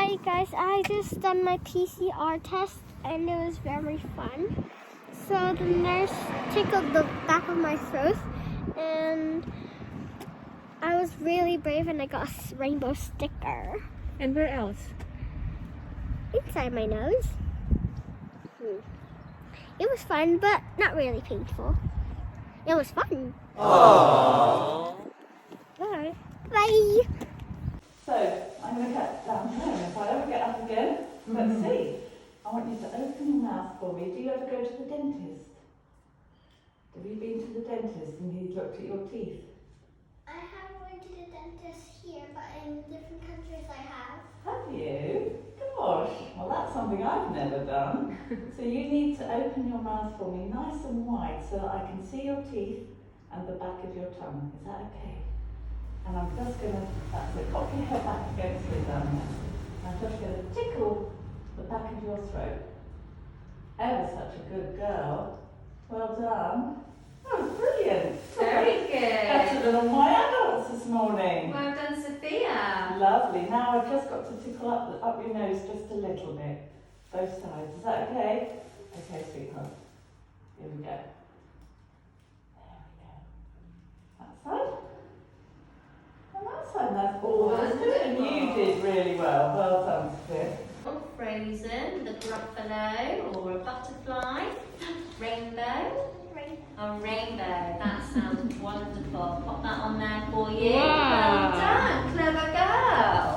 Hi guys, I just done my PCR test and it was very fun. So the nurse tickled the back of my throat and I was really brave and I got a rainbow sticker. And where else? Inside my nose. It was fun, but not really painful. It was fun. Aww. Bye. Bye. So, I'm going to cut down here, and if I ever get up again, let's see. I want you to open your mouth for me. Do you ever go to the dentist? Have you been to the dentist and he's looked at your teeth? I have went to the dentist here, but in different countries I have. Have you? Gosh, well that's something I've never done. So you need to open your mouth for me nice and wide so that I can see your teeth and the back of your tongue. Is that okay? And I'm just going to, that's it, pop your head back against me down there. I'm just going to tickle the back of your throat. Ever such a good girl. Well done. Oh, brilliant. Very good. Better than all my adults this morning. Well done, Sophia. Lovely. Now I've just got to tickle up your nose just a little bit. Both sides. Is that okay? Okay, sweetheart. Here we go. There we go. That side. And that side. That's all. That's good. And you did really well. Well done, Sophia. Frozen, the gruffalo or a butterfly, rainbow. A rainbow, that sounds wonderful. Pop that on there for you. Wow. Well done, clever girl.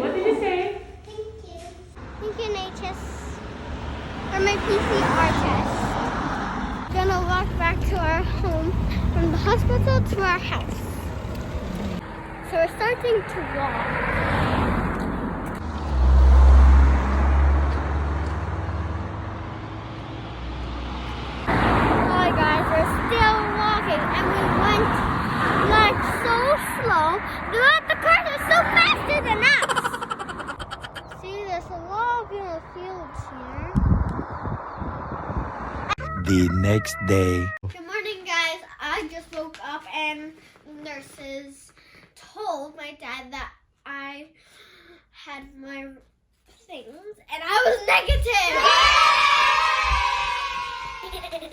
What did you say? Thank you. Thank you, NHS, for my PCR test. Gonna walk back to our home from the hospital to our house. So we're starting to walk. Hi guys, we're still walking and we went like so slow, but the cars are so faster than us. See, there's a lot of fields here. The next day. Good morning guys, I just woke up and nurses told my dad that I had my things and I was negative.